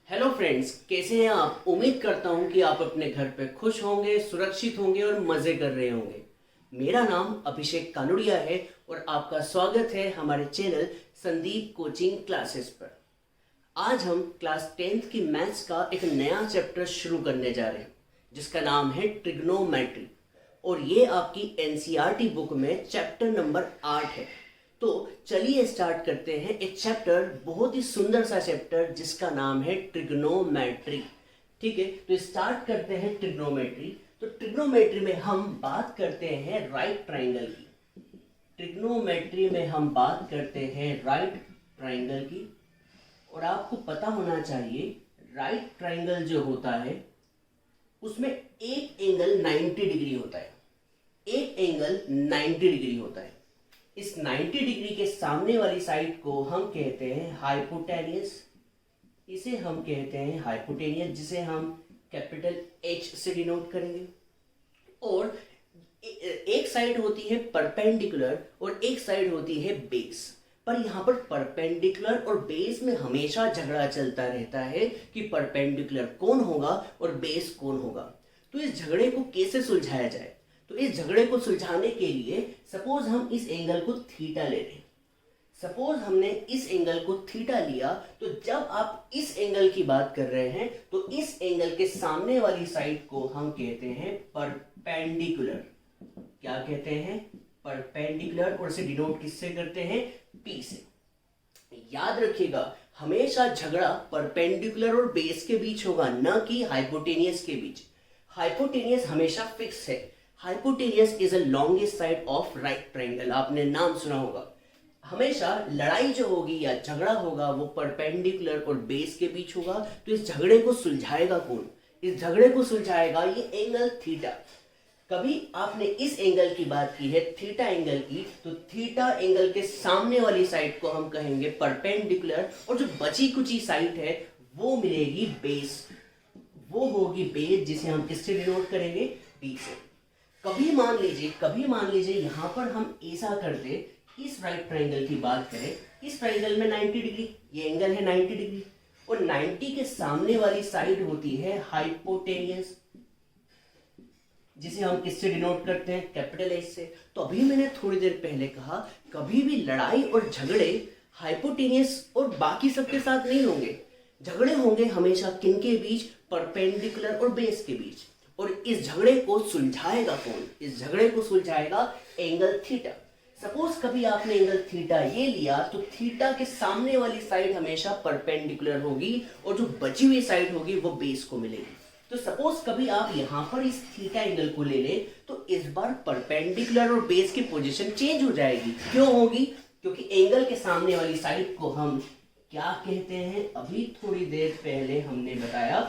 Hello friends, कैसे हैं आप। उम्मीद करता हूं कि आप अपने घर पे खुश होंगे, सुरक्षित होंगे और मज़े कर रहे होंगे। मेरा नाम अभिषेक कानुड़िया है और आपका स्वागत है हमारे चैनल संदीप कोचिंग क्लासेस पर। आज हम क्लास 10th की मैथ्स का एक नया चैप्टर शुरू करने जा रहे हैं जिसका नाम है ट्रिग्नोमेट्री और ये आपकी एनसीईआरटी बुक में चैप्टर नंबर 8 है। तो चलिए स्टार्ट करते हैं एक चैप्टर, बहुत ही सुंदर सा चैप्टर जिसका नाम है ट्रिग्नोमेट्री। ठीक है, तो स्टार्ट करते हैं ट्रिग्नोमेट्री। तो ट्रिग्नोमेट्री में हम बात करते हैं राइट ट्राइंगल की। ट्रिग्नोमेट्री में हम बात करते हैं राइट ट्राइंगल की और आपको पता होना चाहिए राइट ट्राइंगल जो होता है उसमें एक एंगल 90 डिग्री होता है। एक एंगल 90 डिग्री होता है। इस 90 डिग्री के सामने वाली साइड को हम कहते हैं हाइपोटेनियस। इसे हम कहते हैं हाइपोटेनियस, जिसे हम कैपिटल H से डिनोट करेंगे। और एक साइड होती है परपेंडिकुलर और एक साइड होती है बेस। पर यहाँ पर परपेंडिकुलर और बेस में हमेशा झगड़ा चलता रहता है कि परपेंडिकुलर कौन होगा और बेस कौन होगा। तो इस झगड़े को कैसे सुलझाया जाए? तो इस झगड़े को सुलझाने के लिए सपोज हम इस एंगल को थीटा ले लें। सपोज हमने इस एंगल को थीटा लिया, तो जब आप इस एंगल की बात कर रहे हैं तो इस एंगल के सामने वाली साइड को हम कहते हैं परपेंडिकुलर। क्या कहते हैं? परपेंडिकुलर। और इसे डिनोट किससे करते हैं? P से। याद रखिएगा, हमेशा झगड़ा परपेंडिकुलर और बेस के बीच होगा, न कि हाइपोटेनियस के बीच। हाइपोटेनियस हमेशा फिक्स है। Hypotenuse is a longest side of right triangle. आपने नाम सुना होगा। हमेशा लड़ाई जो होगी या झगड़ा होगा वो परपेंडिकुलर और बेस के बीच होगा। तो इस झगड़े को सुलझाएगा कौन? इस झगड़े को सुलझाएगा ये एंगल थीटा। कभी आपने इस एंगल की बात की है, थीटा एंगल की, तो थीटा एंगल के सामने वाली साइड को हम कहेंगे परपेंडिकुलर और जो बची कुची साइड है वो मिलेगी बेस। वो होगी बेस, जिसे हम किससे डिनोट करेंगे? B से। कभी मान लीजिए यहां पर हम ऐसा करते, इस राइट ट्राइंगल की बात करें, इस ट्राइंगल में 90 डिग्री, ये एंगल है 90 डिग्री और 90 के सामने वाली साइड होती है हाइपोटेनियस, जिसे हम किससे डिनोट करते हैं? कैपिटल H से। तो अभी मैंने थोड़ी देर पहले कहा, कभी भी लड़ाई और झगड़े हाइपोटेनियस और बाकी सबके साथ नहीं होंगे। झगड़े होंगे हमेशा किनके बीच? परपेंडिकुलर और बेस के बीच। और इस झगड़े को सुलझाएगा कौन? इस झगड़े को सुलझाएगा एंगल थीटा। सपोज कभी आपने एंगल थीटा ये लिया, तो थीटा के सामने वाली साइड हमेशा परपेंडिकुलर होगी और जो बची हुई साइड होगी वो बेस को मिलेगी। तो सपोज कभी आप यहां पर इस थीटा एंगल को ले ले, तो इस बार परपेंडिकुलर और बेस की पोजीशन चेंज हो जाएगी। क्यों होगी? क्योंकि एंगल के सामने वाली साइड को हम क्या कहते हैं? अभी थोड़ी देर पहले हमने बताया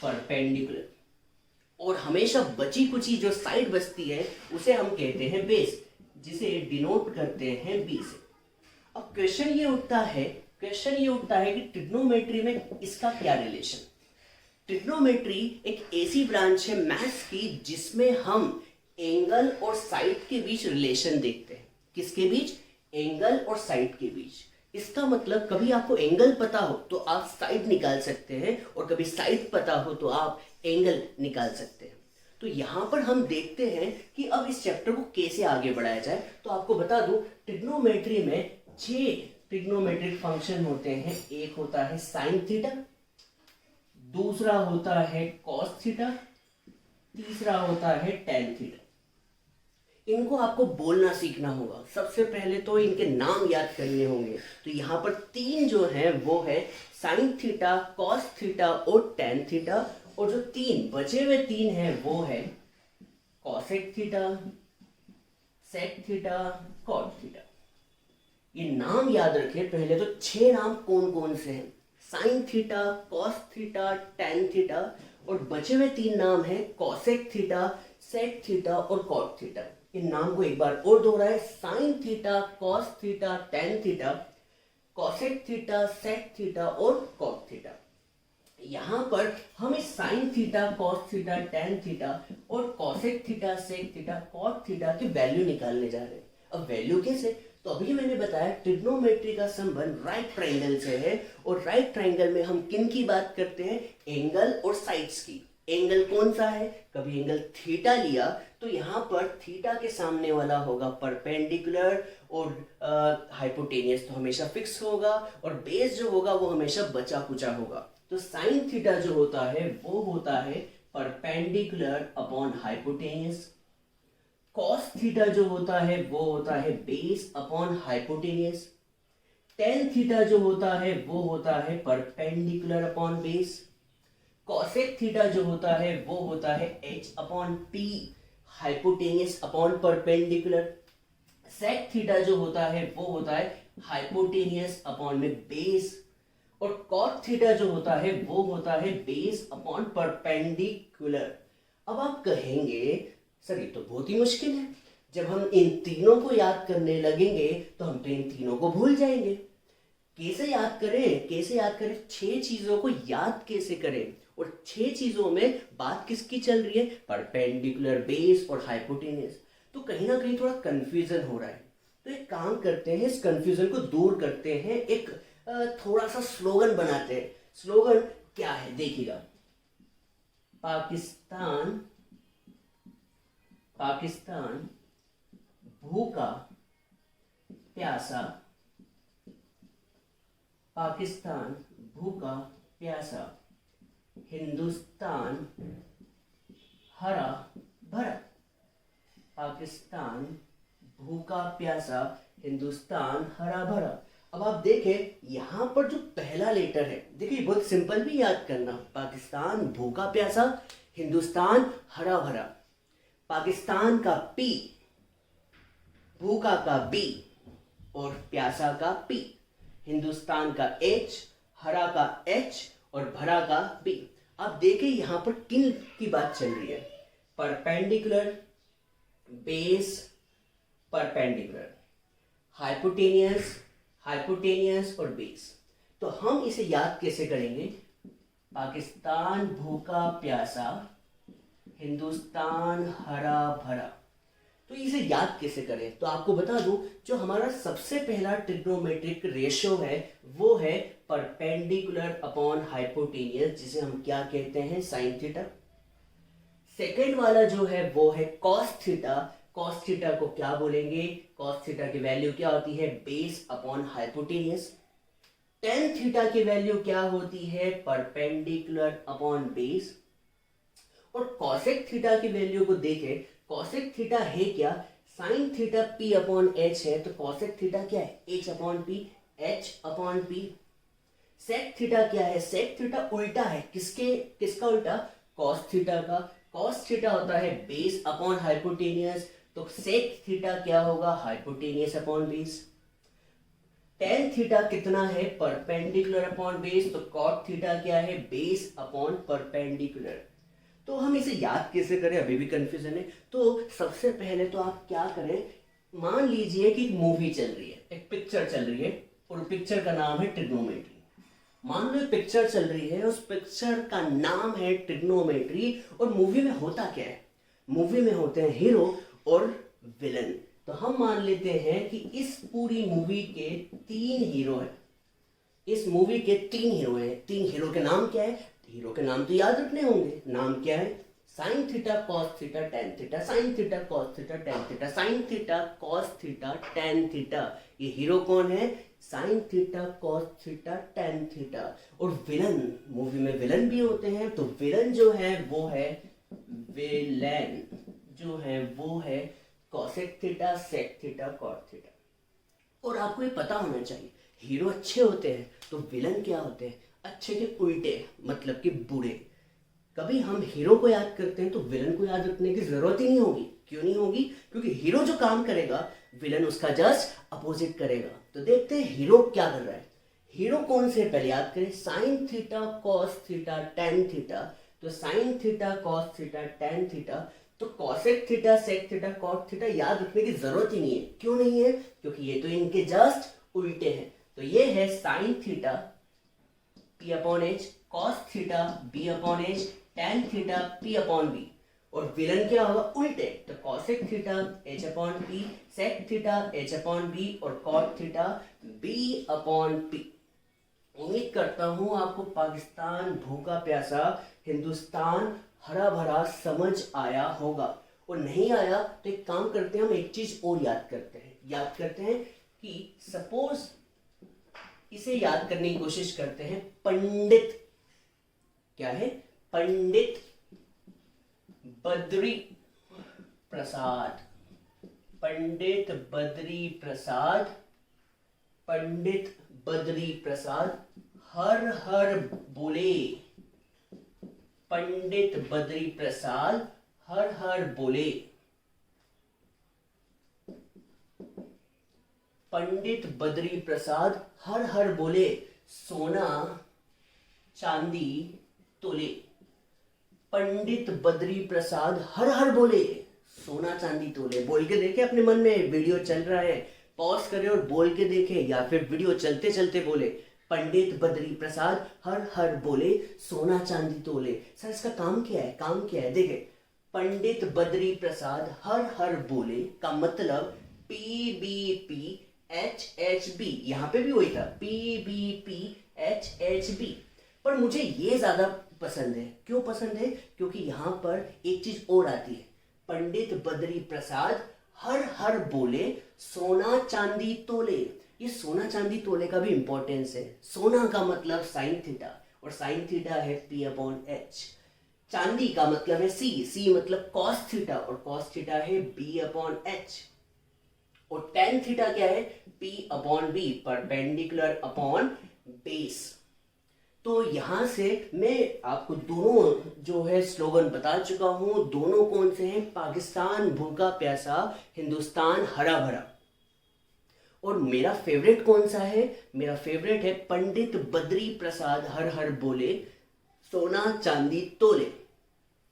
परपेंडिकुलर। और हमेशा बची कुची जो साइड बचती है उसे हम कहते हैं बेस, जिसे डिनोट करते हैं B से। अब क्वेश्चन ये उठता है कि ट्रिग्नोमेट्री में इसका क्या रिलेशन? ट्रिग्नोमेट्री एक ऐसी ब्रांच है मैथ्स की जिसमें हम एंगल और साइड के बीच रिलेशन देखते हैं। किसके बीच? एंगल और साइड के बीच। इसका मतलब कभी आपको एंगल पता हो तो आप साइड निकाल सकते हैं और कभी साइड पता हो तो आप एंगल निकाल सकते हैं। तो यहां पर हम देखते हैं कि अब इस चैप्टर को कैसे आगे बढ़ाया जाए। तो आपको बता दूं, ट्रिग्नोमेट्री में 6 ट्रिग्नोमेट्रिक फंक्शन होते हैं। एक होता है साइन थीटा, दूसरा होता है कॉस थीटा, तीसरा होता है टेन थीटा। इनको आपको बोलना सीखना होगा। सबसे पहले तो इनके नाम याद करने होंगे। तो यहाँ पर 3 जो है वो है साइन थीटा, कॉस थीटा और टेन थीटा। और जो 3 बचे हुए 3 हैं वो है cosec theta, sec theta, cot theta. ये नाम याद रखिए। पहले तो 6 नाम कौन कौन से हैं? Sine theta, cos theta, tan theta और बचे हुए 3 नाम है कॉसेक थीटा, सेक थीटा और कॉट थीटा। इन नाम को एक बार और दोहराए, sine theta, cos theta, tan theta, cosec theta, sec theta और कॉट थीटा। यहां पर हम इस sine theta, cos theta, tan theta और cosec theta, sec theta, cot theta की वैल्यू निकालने जा रहे हैं। अब वैल्यू कैसे? तो अभी मैंने बताया ट्रिग्नोमेट्री का संबंध राइट ट्रायंगल से है, और राइट ट्रायंगल में हम किन की बात करते हैं? एंगल और साइड्स की। एंगल कौन सा है? कभी एंगल थीटा लिया तो यहाँ पर थीटा के सामने वाला होगा परपेंडिकुलर, और हाइपोटेनियस तो हमेशा फिक्स होगा, और बेस जो होगा वो हमेशा बचा कुचा होगा। तो साइन थीटा जो होता है वो होता है perpendicular upon hypotenuse. Cos theta जो होता है वो होता है base upon hypotenuse. Tan theta जो होता है वो होता है perpendicular upon base. Cosec theta जो होता है वो होता है h upon p, hypotenuse upon perpendicular. Sec theta जो होता है वो होता है हाइपोटेनियस अपॉन में बेस, और कॉट थीटा जो होता है वो होता है बेस अपॉन परपेंडिकुलर। अब आप कहेंगे सर ये तो बहुत ही मुश्किल है, जब हम इन तीनों को याद करने लगेंगे तो हम तो इन तीनों को भूल जाएंगे। कैसे याद करें? कैसे याद करें? 6 चीजों को याद कैसे करें? और 6 चीजों में बात किसकी चल रही है? परपेंडिकुलर, बेस और हाइपोटेनियस। तो कहीं ना कहीं थोड़ा कंफ्यूजन हो रहा है। तो एक काम करते हैं, इस कंफ्यूजन को दूर करते हैं, एक थोड़ा सा स्लोगन बनाते हैं। स्लोगन क्या है देखिएगा, पाकिस्तान पाकिस्तान भूखा प्यासा, पाकिस्तान भूखा प्यासा, हिंदुस्तान हरा भरा। पाकिस्तान भूखा प्यासा, हिंदुस्तान हरा भरा। अब आप देखें यहां पर जो पहला लेटर है, देखिए बहुत सिंपल भी याद करना, पाकिस्तान भूखा प्यासा, हिंदुस्तान हरा भरा। पाकिस्तान का पी, भूखा का बी और प्यासा का पी, हिंदुस्तान का एच, हरा का एच और भरा का बी। अब देखिए यहां पर किन की बात चल रही है? Perpendicular, base, perpendicular, hypotenuse, hypotenuse और बेस। तो हम इसे याद कैसे करेंगे? पाकिस्तान भूखा प्यासा, हिंदुस्तान हरा भरा। तो इसे याद कैसे करें? तो आपको बता दूं, जो हमारा सबसे पहला ट्रिग्नोमेट्रिक रेशियो है वो है परपेंडिकुलर अपॉन हाइपोटेनियस, जिसे हम क्या कहते हैं? Sine theta. सेकेंड वाला जो है वो है कॉस थीटा। कॉस थीटा को क्या बोलेंगे? कॉस थीटा की वैल्यू क्या होती है? Base upon hypotenuse. Tan theta की वैल्यू क्या होती है? Perpendicular upon base. और कॉसेक थीटा की वैल्यू को देखें, कॉसेक थीटा है क्या? Sine theta p upon H है, तो कॉसेक थीटा क्या है? h upon p, h upon p। Sec theta क्या है? सेक थीटा उल्टा है, किसका उल्टा? कॉस थीटा का। कॉस थीटा होता है बेस अपॉन हाइपोटेनियस, तो सेक थीटा क्या होगा? Hypotenuse upon base. Tan theta कितना है? परपेंडिकुलर अपॉन बेस, तो कॉट थीटा क्या है? Base upon perpendicular. तो हम इसे याद कैसे करें? अभी भी कंफ्यूजन है। तो सबसे पहले तो आप क्या करें, मान लीजिए कि एक मूवी चल रही है, एक पिक्चर चल रही है, और पिक्चर का नाम है ट्रिग्नोमेट्री। मान लो एक पिक्चर चल रही है, उस पिक्चर का नाम है ट्रिग्नोमेट्री, और मूवी में होता क्या है? मूवी में होते हैं हीरो और विलन। तो हम मान लेते हैं कि इस पूरी मूवी के 3 हीरो हैं। इस मूवी के 3 हीरो हैं। 3 हीरो के नाम क्या है? हीरो के नाम तो याद रखने होंगे। नाम क्या है? Sine theta cos theta tan theta, sign theta cos theta tan theta, sign theta cos theta tan theta. ये हीरो कौन है? Sine theta cos theta tan theta. और विलन, मूवी में विलन भी होते हैं, तो विलन जो है वो है विलेन, जो है वो है cosec theta, sec theta, cot theta. और आपको ये पता होना चाहिए, हीरो अच्छे होते हैं तो विलन क्या होते हैं? अच्छे के उल्टे, मतलब कि बुरे। कभी हम हीरो को याद करते हैं तो विलन को याद रखने की जरूरत ही नहीं होगी। क्यों नहीं होगी? क्योंकि हीरो जो काम करेगा विलन उसका जस्ट अपोजिट करेगा। तो देखते हैं हीरो क्या कर रहा है। हीरो कौन से? पहले याद करें, sine theta cos theta tan theta. तो sine theta cos theta tan theta, तो cosec theta sec theta cot theta याद रखने की जरूरत ही नहीं है। क्यों नहीं है? क्योंकि ये तो इनके जस्ट उल्टे हैं। तो ये है sine theta p upon H, cos theta b upon H, tan theta p upon B. और विलन क्या होगा, उल्टे, तो cosec theta h upon p, sec theta h upon b और cot theta b upon p। उम्मीद करता हूं आपको पाकिस्तान भूखा प्यासा, हिंदुस्तान हरा भरा समझ आया होगा, और नहीं आया तो एक काम करते हैं, हम एक चीज और याद करते हैं कि सपोज इसे याद करने की कोशिश करते हैं, पंडित, क्या है, पंडित बद्री प्रसाद, पंडित बद्री प्रसाद, पंडित बद्री प्रसाद हर हर बोले, पंडित बद्री प्रसाद हर हर बोले, पंडित बद्री प्रसाद हर हर बोले, सोना चांदी तोले, पंडित बद्री प्रसाद हर हर बोले, सोना चांदी तोले। बोल के देखे अपने मन में, वीडियो चल रहा है पॉज करें और बोल के देखें, या फिर वीडियो चलते चलते बोले, पंडित बद्री प्रसाद हर हर बोले, सोना चांदी तोले। सर इसका काम क्या है, काम क्या है, देखे, पंडित बद्री प्रसाद हर हर बोले का मतलब PBP HHB, यहां पे भी वही था, PBP HHB। पर मुझे ये ज्यादा पसंद है, क्यों पसंद है, क्योंकि यहां पर एक चीज और आती है, पंडित बद्री प्रसाद हर हर बोले, सोना चांदी तोले। ये सोना चांदी तोले का भी इंपॉर्टेंस है। सोना का मतलब साइन थीटा, और साइन थीटा है P अपॉन H। चांदी का मतलब है C मतलब कॉस थीटा, और कॉस थीटा है B अपॉन H। और टेन थीटा क्या है, P upon B, perpendicular upon base. तो यहां से मैं आपको दोनों जो है स्लोगन बता चुका हूं, दोनों कौन से हैं, पाकिस्तान भूखा प्यासा, हिंदुस्तान हरा भरा। और मेरा फेवरेट कौन सा है, मेरा फेवरेट है पंडित बद्री प्रसाद हर हर बोले, सोना चांदी तोले।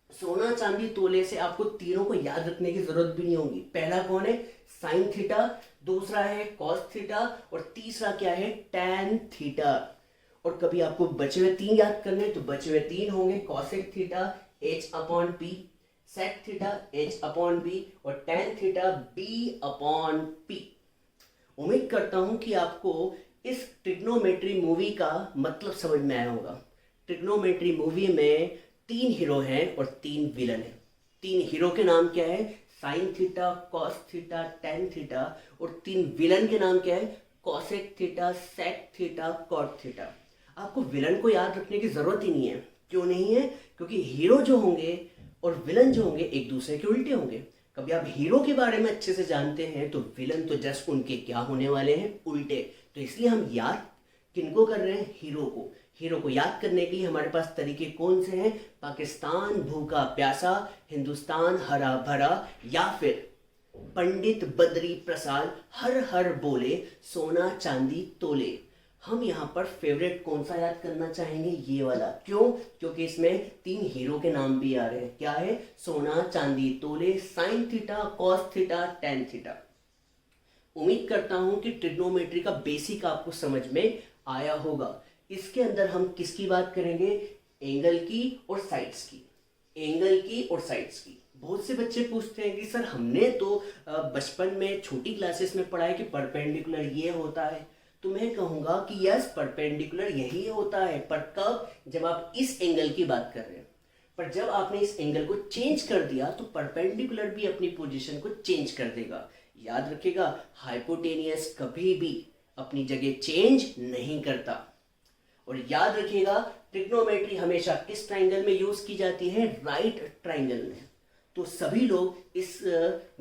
सोना चांदी तोले से आपको तीनों को याद रखने की जरूरत भी नहीं होगी। पहला कौन है, साइन थीटा, दूसरा है कॉस थीटा, और तीसरा क्या है, टैन थीटा। और कभी आपको बचे हुए तीन याद करने, तो बचे हुए तीन होंगे, cosec theta H upon P, sec theta H upon B, और tan theta B upon P। उम्मीद करता हूं कि आपको इस ट्रिग्नोमेट्री मूवी का मतलब समझ में आया होगा। ट्रिग्नोमेट्री मूवी में 3 हीरो हैं और 3 विलन हैं। 3 हीरो के नाम क्या है, sine theta, cos theta, tan theta, और 3 विलन के नाम क्या है, cosec theta, sec theta, cot theta. आपको विलन को याद रखने की जरूरत ही नहीं है। क्यों नहीं है, क्योंकि हीरो जो होंगे और विलन जो होंगे एक दूसरे के उल्टे होंगे। कभी आप हीरो के बारे में अच्छे से जानते हैं तो विलन तो जस्ट उनके क्या होने वाले हैं, उल्टे। तो इसलिए हम याद किनको कर रहे हैं, हीरो को। हीरो को याद करने के लिए हमारे पास तरीके कौन से हैं, पाकिस्तान भूखा प्यासा, हिंदुस्तान हरा भरा, या फिर पंडित बद्री प्रसाद हर हर बोले, सोना चांदी तोले। हम यहाँ पर फेवरेट कौन सा याद करना चाहेंगे, ये वाला। क्यों, क्योंकि इसमें 3 हीरो के नाम भी आ रहे हैं। क्या है, सोना चांदी तोले, sign theta, cos theta, tan theta. उम्मीद करता हूं कि ट्रिग्नोमेट्री का बेसिक आपको समझ में आया होगा। इसके अंदर हम किसकी बात करेंगे, एंगल की और साइड्स की, एंगल की और साइड्स की। बहुत से बच्चे पूछते हैं कि सर हमने तो बचपन में छोटी क्लासेस में पढ़ा है कि परपेंडिकुलर ये होता है। तो मैं कहूंगा कि यस, परपेंडिकुलर यही होता है, पर कब, जब आप इस एंगल की बात कर रहे हैं। पर जब आपने इस एंगल को चेंज कर दिया तो परपेंडिकुलर भी अपनी पोजीशन को चेंज कर देगा। याद रखिएगा, हाइपोटेनियस कभी भी अपनी जगह चेंज नहीं करता। और याद रखिएगा, ट्रिग्नोमेट्री हमेशा किस ट्राइंगल में यूज की जाती है, राइट ट्राइंगल में। तो सभी लोग इस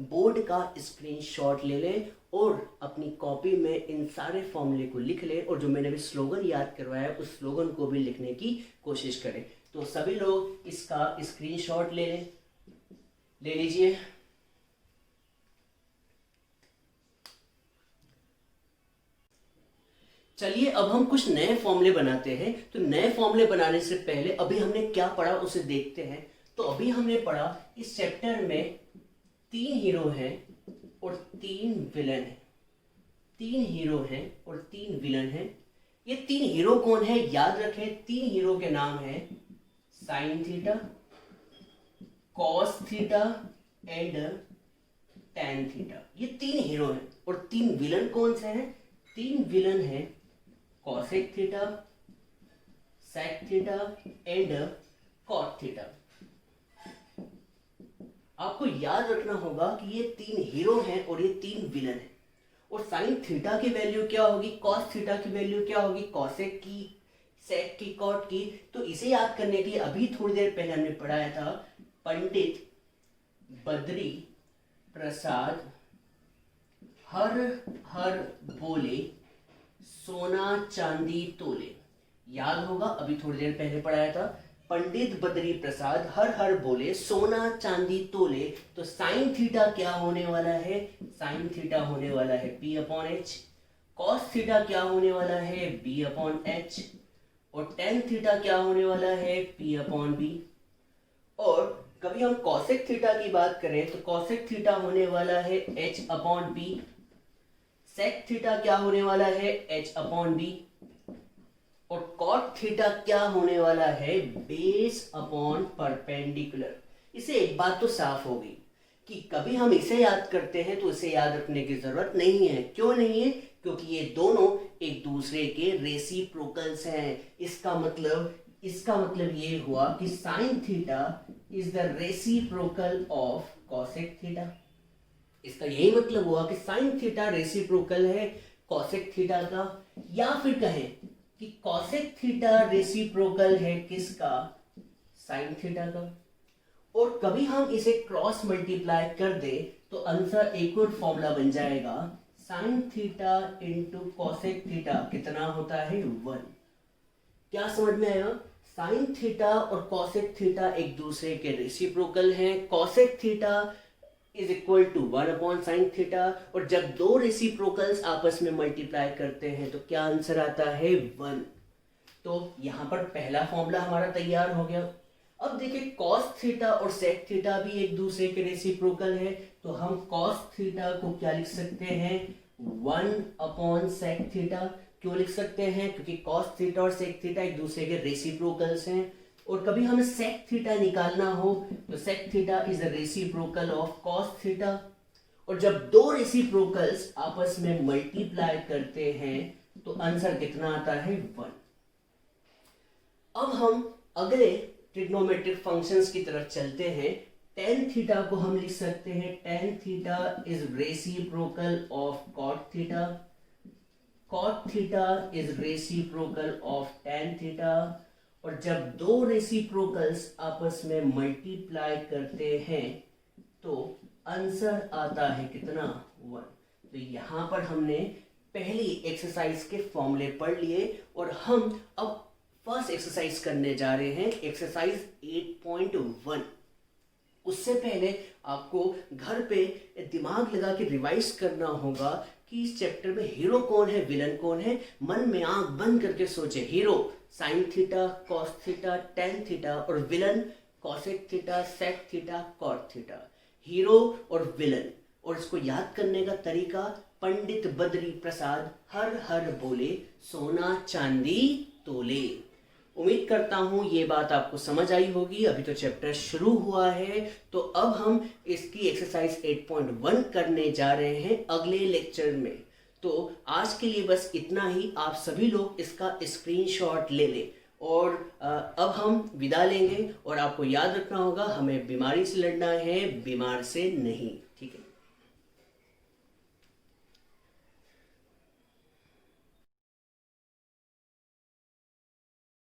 बोर्ड का स्क्रीनशॉट ले लें और अपनी कॉपी में इन सारे फॉर्मूले को लिख लें, और जो मैंने भी स्लोगन याद करवाया उस स्लोगन को भी लिखने की कोशिश करें। तो सभी लोग इसका स्क्रीनशॉट ले लें, ले लीजिए। चलिए अब हम कुछ नए फॉर्मूले बनाते हैं। तो नए फॉर्मूले बनाने से पहले अभी हमने क्या पढ़ा उसे देखते हैं। तो अभी हमने पढ़ा इस चैप्टर में 3 हीरो हैं और 3 विलन हैं। 3 हीरो हैं और 3 विलन हैं। ये 3 हीरो कौन है, याद रखें, 3 हीरो के नाम है sine theta, cos theta and tan theta. ये 3 हीरो हैं और 3 विलन कौन से हैं? 3 विलन हैं cosec theta, sec theta and cot theta. आपको याद रखना होगा कि ये 3 हीरो हैं और ये 3 विलन हैं। और साइन थीटा की वैल्यू क्या होगी? कॉस थीटा की वैल्यू क्या होगी? कॉसेक की, सेक की, कॉट की। तो इसे याद करने के लिए अभी थोड़ी देर पहले हमने पढ़ाया था पंडित बद्री प्रसाद हर हर बोले सोना चांदी तोले। याद होगा अभी थोड़ी देर पहले पढ़ाया था पंडित बद्री प्रसाद हर हर बोले सोना चांदी तोले। तो साइन थीटा क्या होने वाला है? साइन थीटा होने वाला है P upon H. Cos theta क्या होने वाला है? B अपॉन एच। और टेन थीटा क्या होने वाला है? P upon B. और कभी हम कॉसेक थीटा की बात करें तो कॉसेक थीटा होने वाला है H upon B. Sec theta क्या होने वाला है? H upon B. और कॉट थीटा क्या होने वाला है? Base upon perpendicular. इसे एक बात तो साफ होगी कि कभी हम इसे याद करते हैं तो इसे याद रखने की जरूरत नहीं है। क्यों नहीं है? क्योंकि ये दोनों एक दूसरे के रेसिप्रोकल्स हैं। इसका मतलब ये हुआ कि sine theta is the reciprocal of cosec theta. इसका यही मतलब हुआ कि साइन थीटा रेसिप्रोकल है कॉसेक थीटा का, या फिर कहें कि कॉसेक थीटा रेसिप्रोकल है किसका? साइन थीटा का। और कभी हम इसे क्रॉस मल्टीप्लाई कर दे तो आंसर एक और फॉर्मूला बन जाएगा sine theta into cosec theta कितना होता है? 1। क्या समझ में आया? साइन थीटा और कॉसेक थीटा एक दूसरे के रेसिप्रोकल हैं। Cosec theta is equal to 1 upon sine theta. और जब दो रेसिप्रोकल्स आपस में मल्टीप्लाई करते हैं तो क्या आंसर आता है? 1। तो यहां पर पहला फॉर्मूला हमारा तैयार हो गया। अब देखिए कॉस थीटा और सेक थीटा भी एक दूसरे के रेसिप्रोकल है। तो हम कॉस थीटा को क्या लिख सकते हैं? 1 अपॉन सेक थीटा। क्यों लिख सकते हैं? क्योंकि कॉस थीटा और सेक थीटा एक दूसरे के रेसिप्रोकल्स हैं। और कभी हमें सेक थीटा निकालना हो तो sec theta is the reciprocal of cos theta. और जब दो रेसिप्रोकल्स आपस में मल्टीप्लाई करते हैं तो आंसर कितना आता है? 1। अब हम अगले ट्रिग्नोमेट्रिक फंक्शंस की तरफ चलते हैं। टेन थीटा को हम लिख सकते हैं tan theta is reciprocal of cot theta. Cot theta is reciprocal of tan theta. और जब दो रेसिप्रोकल्स आपस में मल्टीप्लाई करते हैं तो आंसर आता है कितना? 1। तो यहां पर हमने पहली एक्सरसाइज के फॉर्मूले पढ़ लिए और हम अब फर्स्ट एक्सरसाइज करने जा रहे हैं, एक्सरसाइज 8.1। उससे पहले आपको घर पे दिमाग लगा के रिवाइज करना होगा कि इस चैप्टर में हीरो कौन है, विलन कौन है। मन में आंख बंद करके सोचे। Hero sine theta, cos theta, tan theta और villain cosec theta, sec theta, cot theta. Hero और विलन। और इसको याद करने का तरीका पंडित बद्री प्रसाद हर हर बोले सोना चांदी तोले। उम्मीद करता हूं ये बात आपको समझ आई होगी। अभी तो चैप्टर शुरू हुआ है। तो अब हम इसकी एक्सरसाइज 8.1 करने जा रहे हैं अगले लेक्चर में। तो आज के लिए बस इतना ही। आप सभी लोग इसका स्क्रीनशॉट ले लें और अब हम विदा लेंगे। और आपको याद रखना होगा हमें बीमारी से लड़ना है, बीमार से नहीं।